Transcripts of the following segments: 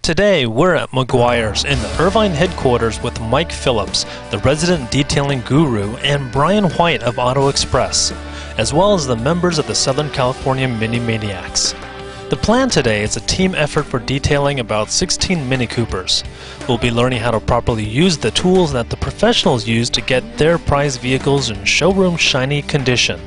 Today, we're at Meguiars in the Irvine headquarters with Mike Phillips, the resident detailing guru, and Brian White of Auto Express, as well as the members of the Southern California Maniacs. The plan today is a team effort for detailing about 16 Mini Coopers. We'll be learning how to properly use the tools that the professionals use to get their prized vehicles in showroom shiny condition.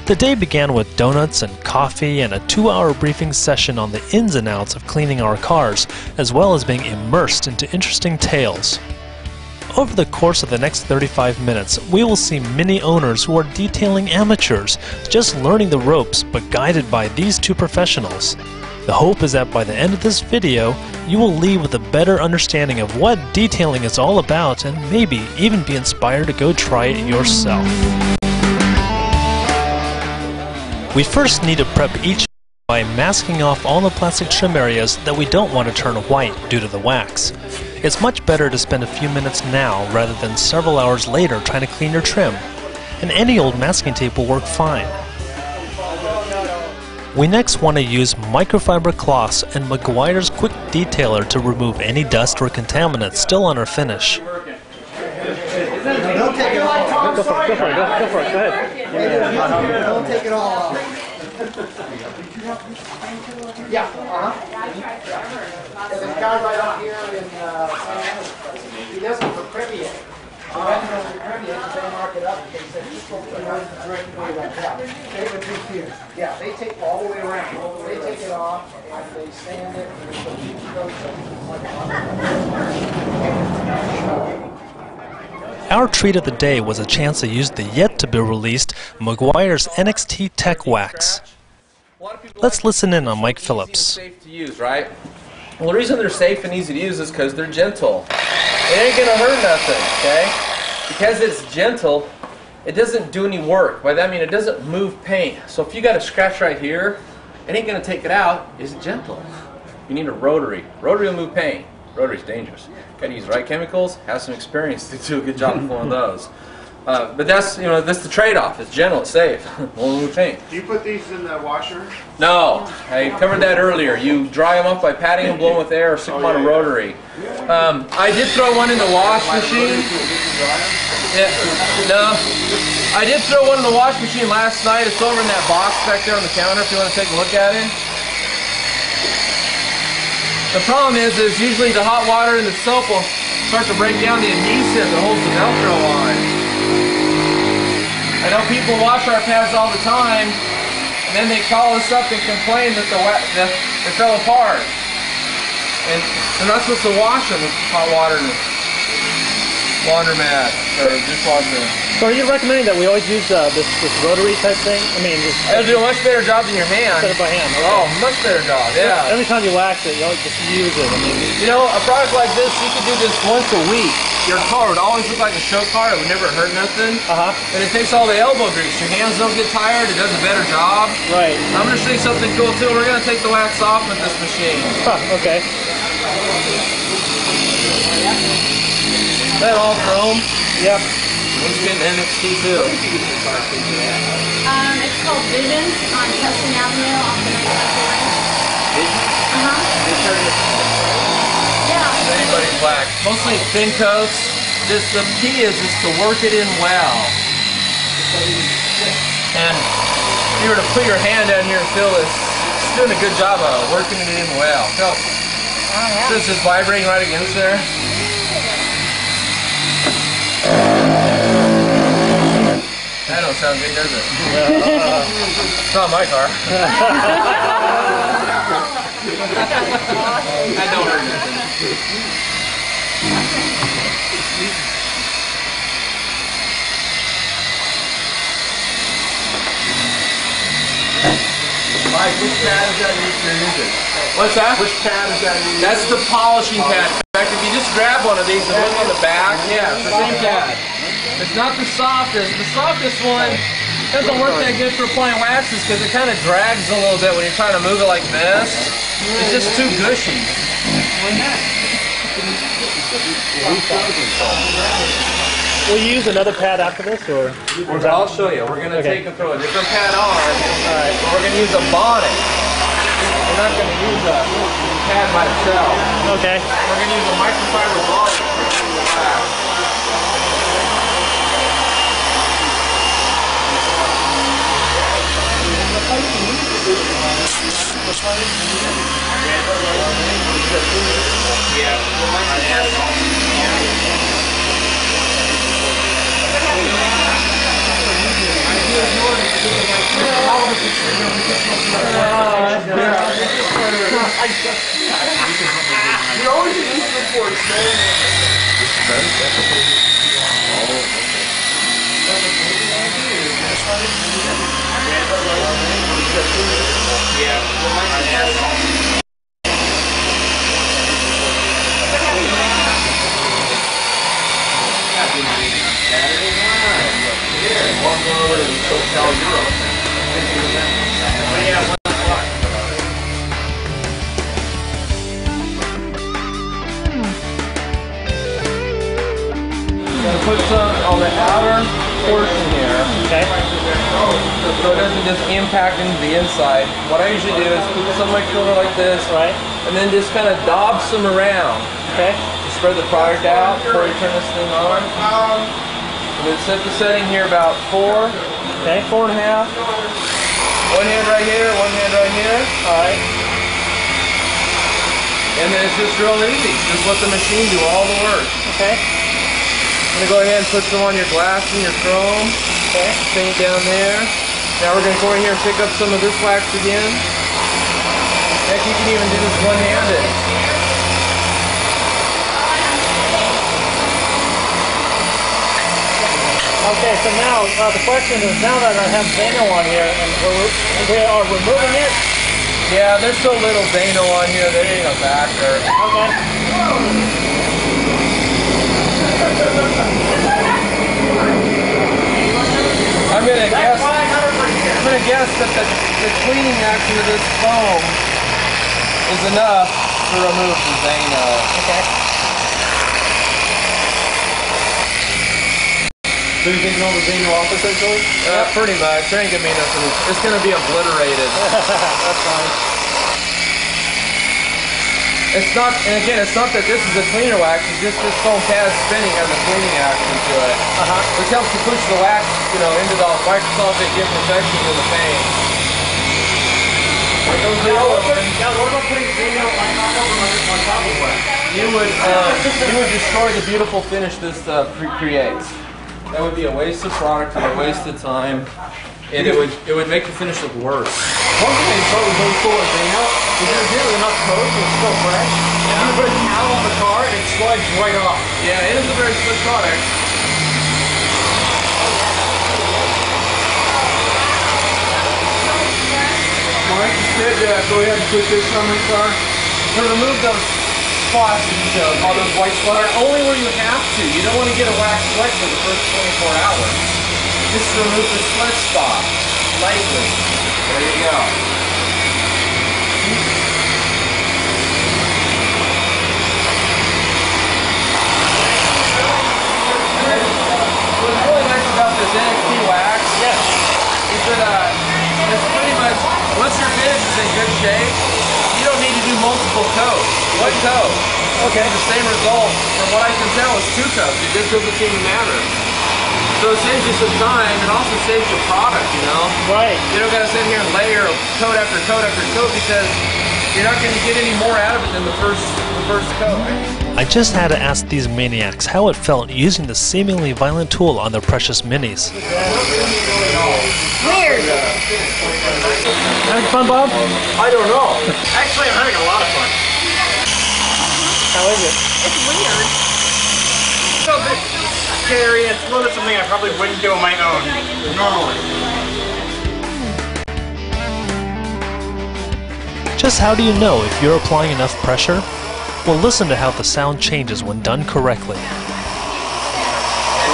The day began with donuts and coffee and a 2-hour briefing session on the ins and outs of cleaning our cars, as well as being immersed into interesting tales. Over the course of the next 35 minutes, we will see Mini owners who are detailing amateurs, just learning the ropes but guided by these two professionals. The hope is that by the end of this video, you will leave with a better understanding of what detailing is all about and maybe even be inspired to go try it yourself. We first need to prep each by masking off all the plastic trim areas that we don't want to turn white due to the wax. It's much better to spend a few minutes now rather than several hours later trying to clean your trim, and any old masking tape will work fine. We next want to use microfiber cloths and Meguiar's Quik detailer to remove any dust or contaminants still on our finish. Don't take it all off. Go for it, go ahead. Don't take it all off. Yeah, There's a guy right out here in he does it for Privia. They mark it up and they say, yeah, they take all the way around. They take it off and they sand it and they Our treat of the day was a chance to use the yet-to-be-released Meguiar's NXT Tech Wax. Let's listen in on Mike Phillips. Safe to use, right? Well, the reason they're safe and easy to use is because they're gentle. It ain't gonna hurt nothing, okay? Because it's gentle, it doesn't do any work. By that I mean it doesn't move paint. So if you got a scratch right here, it ain't gonna take it out. It's gentle. You need a rotary. Rotary will move paint. Rotary's dangerous. Got to use the right chemicals. Have some experience to do a good job of pulling those. But that's that's the trade-off. It's gentle. It's safe. Won't move paint. Do you put these in the washer? No, I covered that earlier. You dry them up by patting them, blowing with air, or stick them on a rotary. I did throw one in the wash machine. Yeah, no, I did throw one in the wash machine last night. It's over in that box back there on the counter. If you want to take a look at it. The problem is usually the hot water and the soap will start to break down the adhesive that holds the Velcro on. I know people wash our pads all the time, and then they call us up and complain that they fell apart. And they're not supposed to wash them with hot water and laundromat or dishwasher. So are you recommending that we always use this rotary type thing? I mean, it'll do a much better job than your hand. Instead of by hand. Okay. Oh, much better job, yeah. Every time you wax it, you always just use it. I mean, a product like this, you could do this once a week. Your car would always look like a show car. It would never hurt nothing. And it takes all the elbow grease. Your hands don't get tired. It does a better job. Right. I'm going to show you something cool too. We're going to take the wax off with this machine. Okay. That all chrome? Yep. Let's get an NXT too. It's called Visions on Tustin Avenue off the 954. Yeah. Anybody's black. Mostly thin coats. The key is to work it in well. And if you were to put your hand down here and feel this, it's doing a good job of working it in well. So, this is vibrating right against there. That don't sound good, does it? It's not my car. That don't hurt nothing. Mike, which pad is that you're using? What's that? Which pad is that? That's the polishing pad. In fact, if you just grab one of these, the one on the back, yeah, it's the same pad. It's not the softest. The softest one doesn't work that good for applying waxes because it kind of drags a little bit when you're trying to move it like this. It's just too gushy. Will you use another pad after this, or? I'll show you. We're going to take and throw a different pad on. Alright, we're going to use a bonnet. We're not going to use a pad by itself. Okay. We're going to use a microfiber bonnet. You're always an instant for it, Put some on the outer portion here, Okay. so it doesn't just impact into the inside. What I usually do is put some on my filter like this, Right. and then just kind of daub some around. Okay. Spread the product out before you turn this thing on. And then set the setting here about 4, Okay. 4.5. One hand right here, one hand right here. All right. And then it's just real easy. Just let the machine do all the work. Okay. I'm going to go ahead and put some on your glass and your chrome. Okay. Thing down there. Now we're going to go in here and pick up some of this wax again. Heck, you can even do this one-handed. Okay, so now the question is, now that I have Zaino on here and we are removing it. Yeah, there's still little Zaino on here. There ain't a backer. Okay. I'm gonna guess that the cleaning action of this foam is enough to remove the Zaino. Okay. So you think the Zaino off essentially? Pretty much. There ain't gonna be nothing. It's gonna be obliterated. That's fine. It's not, and again, it's not that this is a cleaner wax. It's just this foam pad spinning has a cleaning action to it, which helps to push the wax, you know, into the microscopic imperfections of the paint. Now what about putting Zaino on top of wax? You would destroy the beautiful finish this creates. That would be a waste of product and a waste of time, and it would make the finish look worse. One thing I thought was really cool with Zaino is there's really enough coat so it's still fresh. Yeah. You put a towel on the car and it slides right off. Yeah, it is a very slick product. Mike, you said go ahead and put this on the car. To remove those spots that you showed, all those white spots, only where you have to. You don't want to get a wax sweat for the first 24 hours. Just remove the sweat spot lightly. There you go. What's really nice about this NXT wax is that it's pretty much, once your finish is in good shape, you don't need to do multiple coats. One coat. Okay. The same result, from what I can tell, is 2 coats. It just doesn't seem to matter. So it saves you some time and also saves your product, you know? Right. You don't gotta sit here and layer coat after coat after coat because you're not gonna get any more out of it than the first coat. I just had to ask these maniacs how it felt using the seemingly violent tool on their precious minis. Weird. Having fun, Bob? I don't know. Actually, I'm having a lot of fun. How is it? It's weird. It's a bit scary. It's a little bit something I probably wouldn't do on my own normally. Just how do you know if you're applying enough pressure? Well, listen to how the sound changes when done correctly.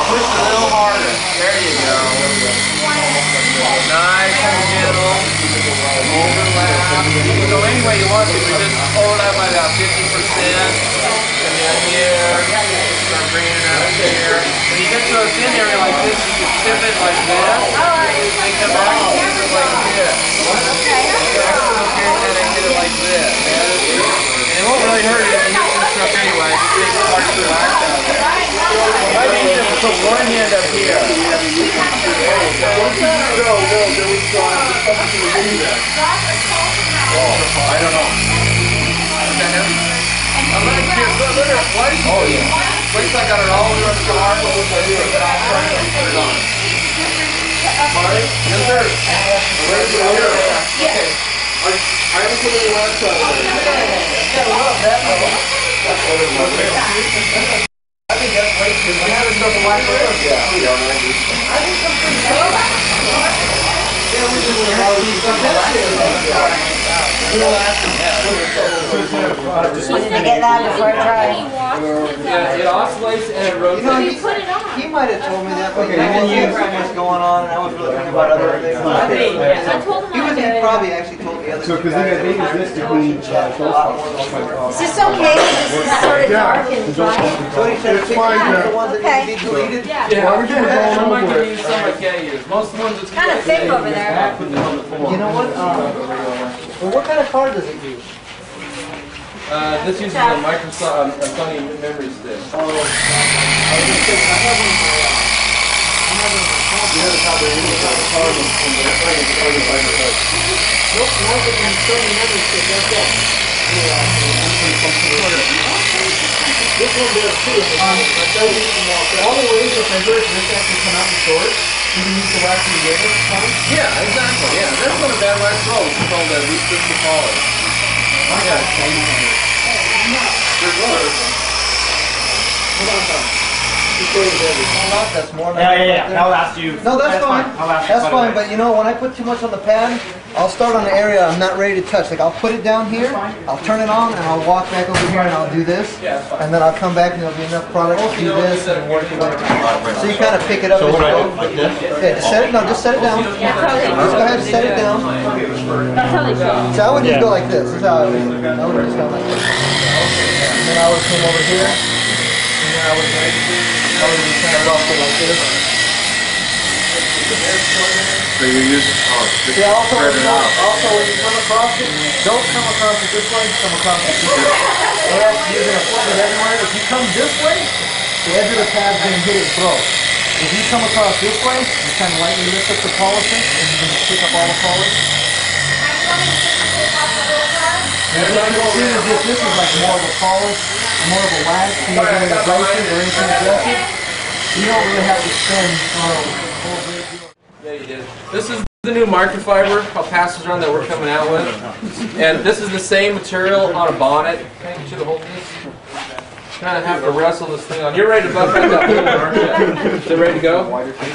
Push a little harder. There you go. Nice and gentle. Overlap. You can go any way you want to, but just overlap by about 50%. And then here, start bringing it out here. When you get to a thin area like this, you can tip it like this. And come back and tip it like this. And then get it like this. And it won't really hurt you if you hit some stuff anyway. Just take the part to relax out of it. I need to put one hand up here. There you go. I don't know. Is that him? I'm going to get oh, yeah. Looks like I got it all over the car. Put it on. Marty? Yes, sir. Where's the other? Okay. I haven't put any last time. I think that's great because we have stuff in my place. Yeah. I think I'm pretty good. Yeah, we just want to have these stuff Just to get that before it dries. Yeah, it oscillates and it rotates. He might have told me that, but he didn't use so much going on, and I was really thinking about other things. He probably actually told me other things. So, because then I think it's this between Is this okay? This is sort of dark and dry. So he said, pick the ones that need to be deleted. Yeah, some I can use, some I can't use. Most of the ones it's Kind of thick over there. You know what? Well, what kind of card does it use? This uses a Microsoft, a Sony memory stick. Oh, I was going to say, I have one. You have a copy of the card in the nope, no, but in Sony memory stick, that's it. This one does too. All the ways the printers, this actually come out in short. You can use the wax and the Yeah, exactly. Yeah, that's not a bad wax roll. It's called a restricted polish. That's more like Yeah. I'll ask you. No, that's fine. That's fine, but you know, when I put too much on the pad, I'll start on an area I'm not ready to touch. Like, I'll put it down here, I'll turn it on, and I'll walk back over here and I'll do this. And then I'll come back and there'll be enough product to do this and work it out. So you kind of pick it up as you go. Yeah, just set it, no, just set it down. Just go ahead and set it down. So I would just go like this. This is how I would do it. I would just go like this. And then I would come over here. And then I would just kind of rough it like this. So you're using Yeah, also when you come across it, don't come across it this way, come across it this way. Or else you're going to flip it everywhere. If you come this way, the edge of the pad's going to hit it broke. If you come across this way, you kind of lightly lift up the polishing, and you can pick up all the polish. And what you'll see is if this is like more of a polish, more of a wax, so you're doing abrasive or anything aggressive, you don't really have to spend a whole great deal. Yeah, you did. This is the new microfiber pass around that we're coming out with. And this is the same material on a bonnet. Can I get you to hold this? Kind of have to wrestle this thing on. You're ready to buff that up, aren't you? Is it ready to go?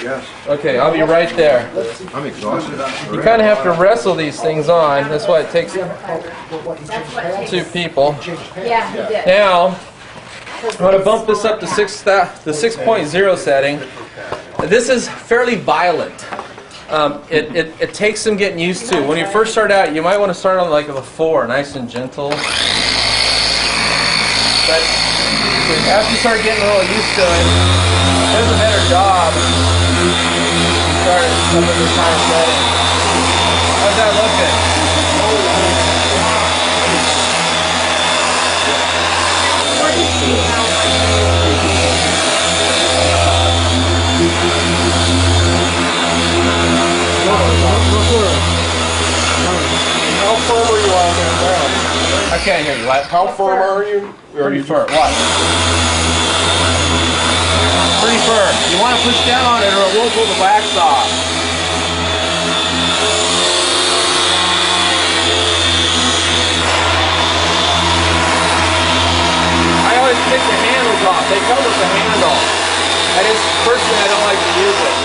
Yes. Okay, I'll be right there. I'm exhausted. You kind of have to wrestle these things on. That's why it takes 2 people. Yeah, he did. Now, I'm going to bump this up to the 6.0 setting. This is fairly violent. It takes some getting used to. When you first start out, you might want to start on like a 4, nice and gentle. But after you start getting a little used to it, there's a better job. Start at some of this higher setting. How's that looking? How firm are you on the ground? I can't hear you. How firm are you? Pretty firm. What? Pretty firm. You want to push down on it or it won't pull the wax off. I always pick the handles off. They come with the handle. I just, personally, I don't like to use it.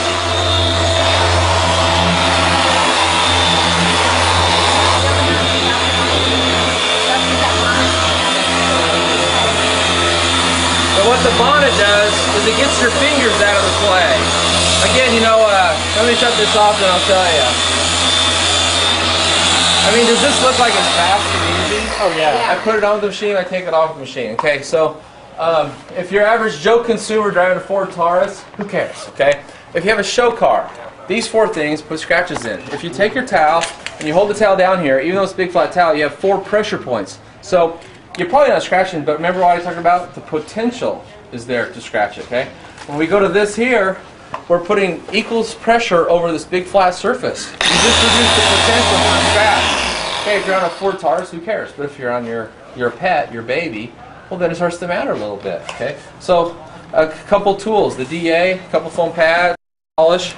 is it gets your fingers out of the play. Again, you know, let me shut this off and I'll tell you. I mean, does this look like it's fast and easy? Oh yeah. I put it on the machine, I take it off the machine. Okay, so if you're average Joe consumer driving a Ford Taurus, who cares? Okay. If you have a show car, these 4 things put scratches in. If you take your towel and you hold the towel down here, even though it's a big flat towel, you have 4 pressure points. So you're probably not scratching, but remember what I was talking about? The potential is there to scratch it. Okay. When we go to this here, we're putting equals pressure over this big flat surface. You just reduce the potential for scratch. Okay, if you're on a Ford Taurus, who cares? But if you're on your pet, your baby, well then it starts to matter a little bit. Okay, so a couple tools, the DA, a couple foam pads, polish,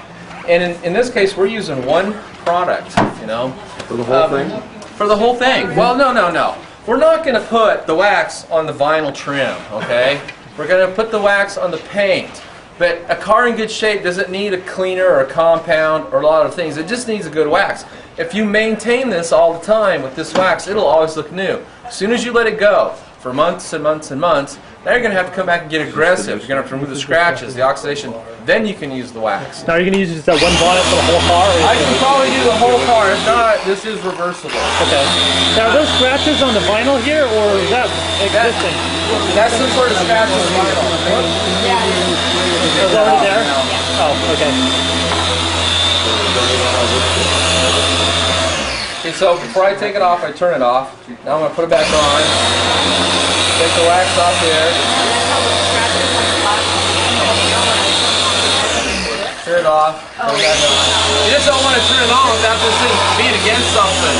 and in this case we're using one product. You know, For the whole thing? For the whole thing. Well, no. We're not going to put the wax on the vinyl trim. Okay, we're going to put the wax on the paint. But a car in good shape doesn't need a cleaner or a compound or a lot of things. It just needs a good wax. If you maintain this all the time with this wax, it'll always look new. As soon as you let it go for months and months and months, now you're going to have to come back and get aggressive. You're going to have to remove the scratches, the oxidation. Then you can use the wax. Now, are you going to use just that one bonnet for the whole car? I can probably do the whole car. If not, this is reversible. Okay. Now, are those scratches on the vinyl here, or is that existing? That's some sort of scratch on the vinyl. Is that already there? Oh, okay. Okay, so before I take it off, I turn it off. Now I'm going to put it back on. Take the wax off here. Turn it off. Turn it back on. You just don't want to turn it on without this thing being against something.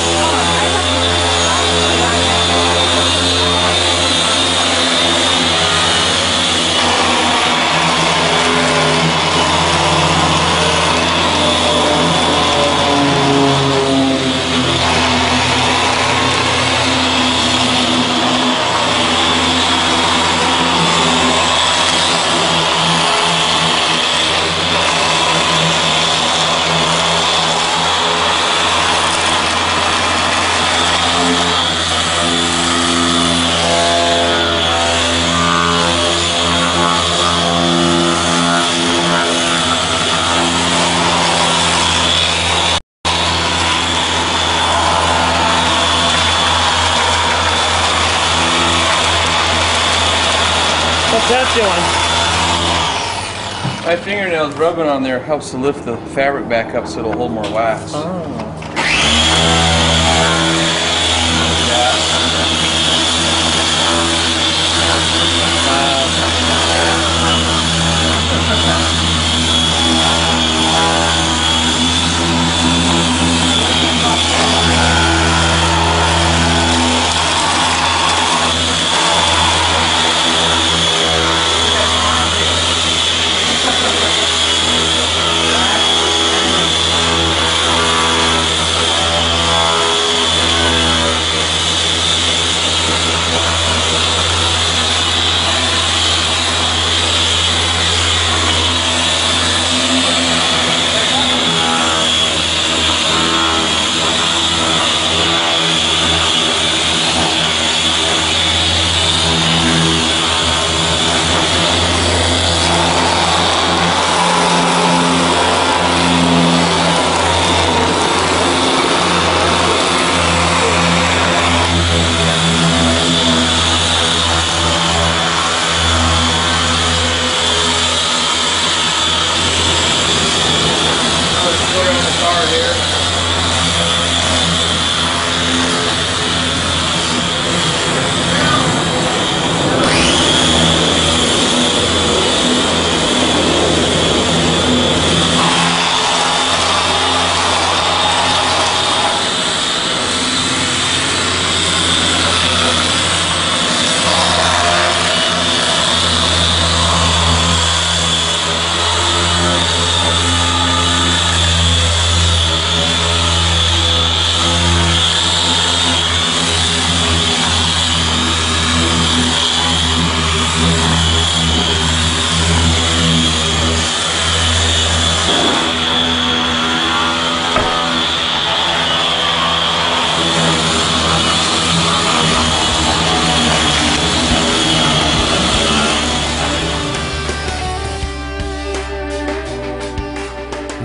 What's that doing? My fingernails rubbing on there helps to lift the fabric back up so it'll hold more wax.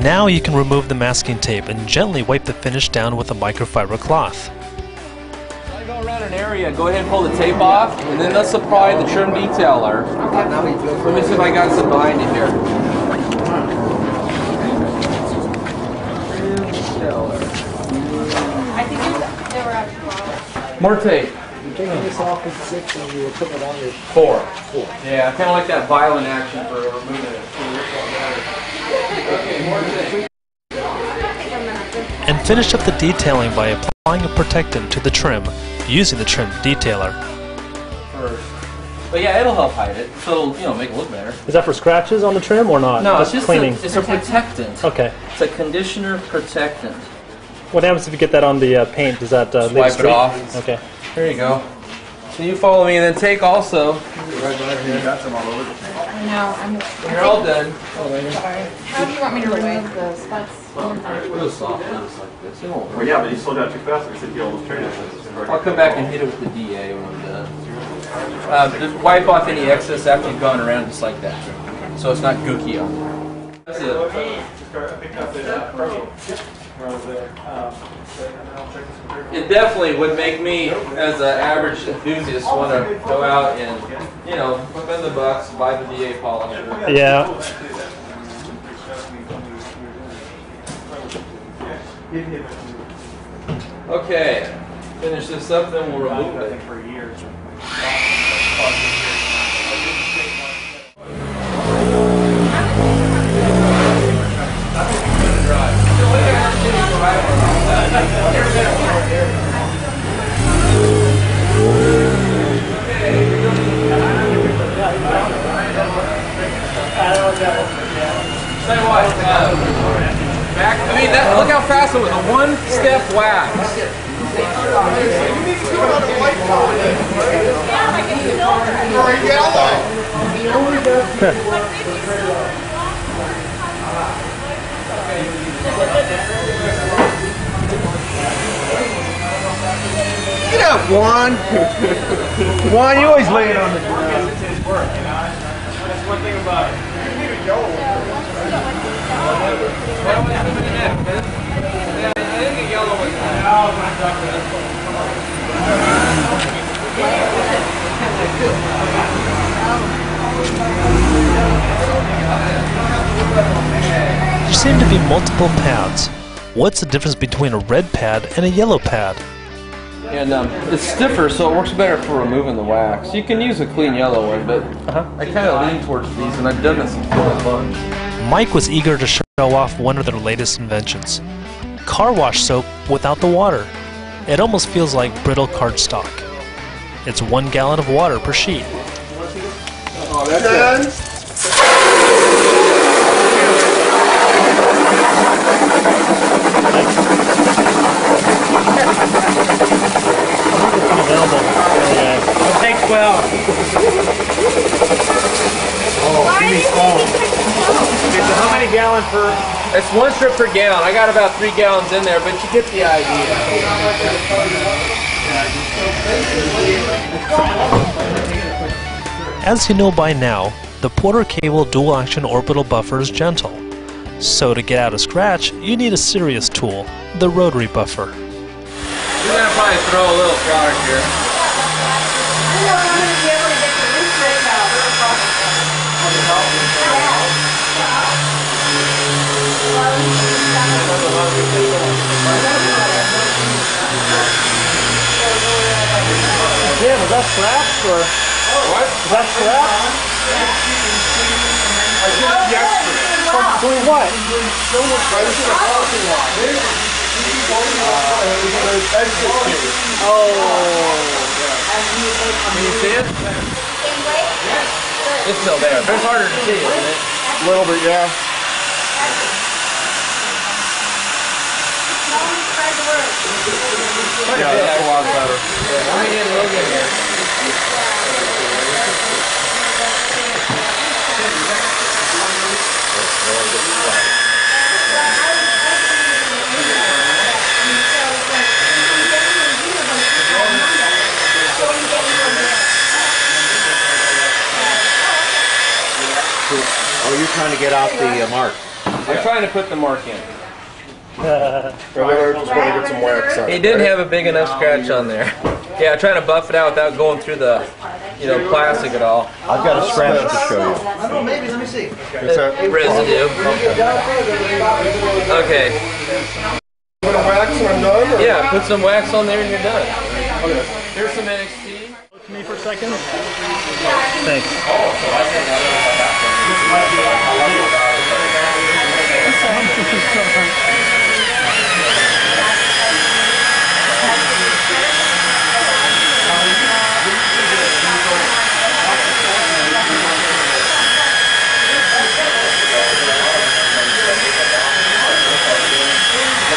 Now you can remove the masking tape and gently wipe the finish down with a microfiber cloth. When I go around an area, go ahead and pull the tape off, and then let's apply the trim detailer. Let me see if I got some behind you here. I think they were at 12. More tape. You're taking this off at 6 and you were putting it on your 4. Yeah, kind of like that violent action for removing it. Okay, more tape. And finish up the detailing by applying a protectant to the trim using the trim detailer. First. But yeah, it'll help hide it, so it'll, make it look better. Is that for scratches on the trim or not? No, it's just cleaning. it's a protectant. Okay. It's a conditioner protectant. What happens if you get that on the paint? Does that leave Wipe it it off. Okay. There you go. So you follow me and then take also. I know, You're all done. sorry. How do you want me to remove the spots? Real soft, just like this. It won't hurt. Well, yeah, but you slowed down too fast. I said you almost turned it. I'll come back and hit it with the DA when I'm done. Just wipe off any excess after you've gone around just like that. So it's not gooky on there. That's it. It definitely would make me, as an average enthusiast, want to go out and, spend the bucks, buy the DA polisher. Yeah. Okay, finish this up, then we'll remove it. Tell you what, look how fast it was, a one-step wax. Get up, Juan. Juan, you always lay it on the ground. That's one thing about it. There seem to be multiple pads. What's the difference between a red pad and a yellow pad? And it's stiffer, so it works better for removing the wax. You can use a clean yellow one, but I kind of lean towards these, and I've done this in full buns. Mike was eager to show off one of their latest inventions. Car wash soap without the water. It almost feels like brittle cardstock. It's 1 gallon of water per sheet. Oh, that's good. I'll take 12. How many gallons per? It's 1 strip per gallon. I got about 3 gallons in there, but you get the idea. As you know by now, the Porter Cable dual-action orbital buffer is gentle. So to get out a scratch, you need a serious tool, the Rotary buffer. You're going to probably throw a little product here. Yeah, was that scraps or? What? Was that scraps? I did it yesterday. Doing what? I was in a parking lot. Oh. Can you see it? It's still there. It's harder to see, isn't it? A little bit, yeah. Yeah, that's a lot better. Let me get a little bit here. Oh, you're trying to get out the mark. I'm trying to put the mark in. Remember, just want to get some wax on He it. didn't have a big enough scratch on there. Yeah, I'm trying to buff it out without going through the, plastic at all. I've got a scratch to show you. I don't know, maybe, let me see. Residue. Okay. Put a wax and I'm done? Or? Yeah, put some wax on there and you're done. Here's some NXT. Look at me for a second. Thanks.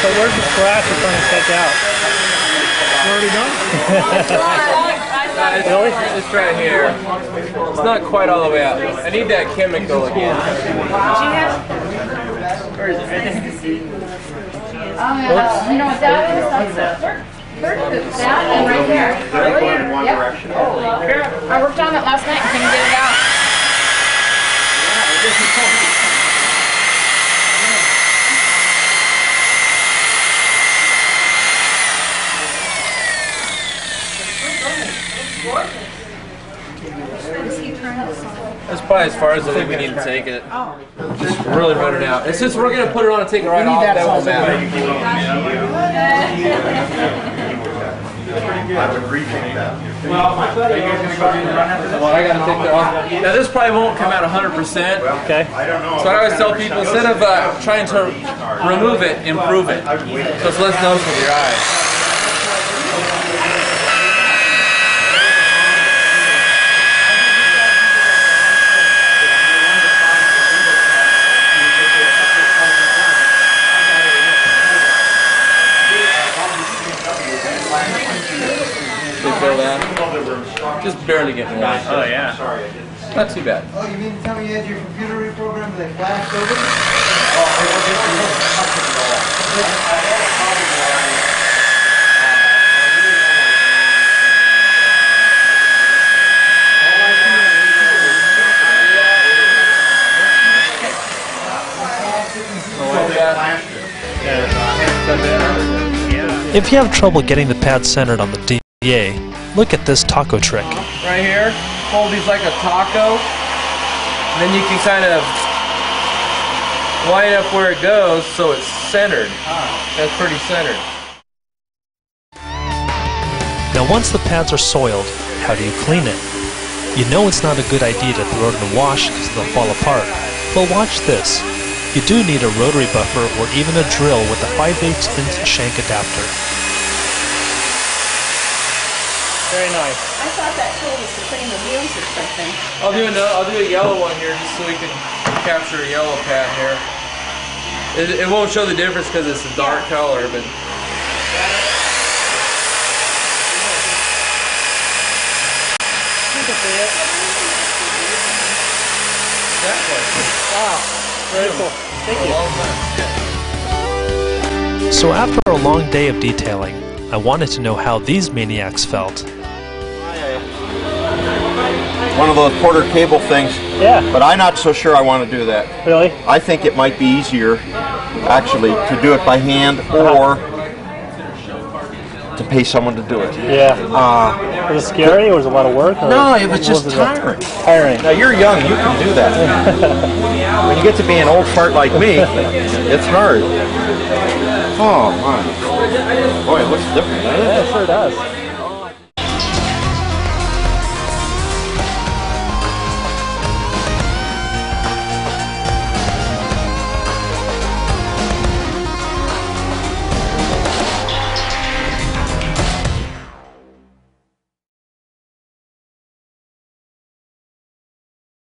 So where's the scratch you're trying to take out? Already done? Really? It's right here. It's not quite all the way out. I need that chemical again. Oh, yeah. You know what that is? That's that and right there. Yep. I worked on it last night and couldn't get it out. That's probably as far as I think we need to take it. Just really run it out. And since we're going to put it on and take it right off, that won't matter. Well, I I got to take that off. Now this probably won't come out 100%. Okay. So I always tell people, instead of trying to remove it, improve it. So it's less noticeable with your eyes. Just barely getting away. Oh, yeah. Not too bad. Oh, you mean to tell me you had your computer reprogrammed that flashed over? If you have trouble getting the pad centered on the DA, look at this taco trick. Right here, fold these like a taco. And then you can kind of line up where it goes so it's centered. That's pretty centered. Now once the pads are soiled, how do you clean it? You know it's not a good idea to throw it in the wash because they'll fall apart. But watch this. You do need a rotary buffer or even a drill with a 5/8" shank adapter. Very nice. I thought that tool was to clean the wheels or something. I'll do a yellow one here just so we can capture a yellow pad here. It won't show the difference because it's a dark color, but Wow. Very cool. Thank you. So after a long day of detailing, I wanted to know how these Maniacs felt. One of those Porter cable things. Yeah. But I'm not so sure I want to do that. Really? I think it might be easier, actually, to do it by hand or to pay someone to do it. Yeah. Was it scary or was it a lot of work? Or No, it was just tiring. Tiring. Now you're young, you can do that. When you get to be an old fart like me, it's hard. Oh my. Boy, it looks different, doesn't it? Yeah, it sure does.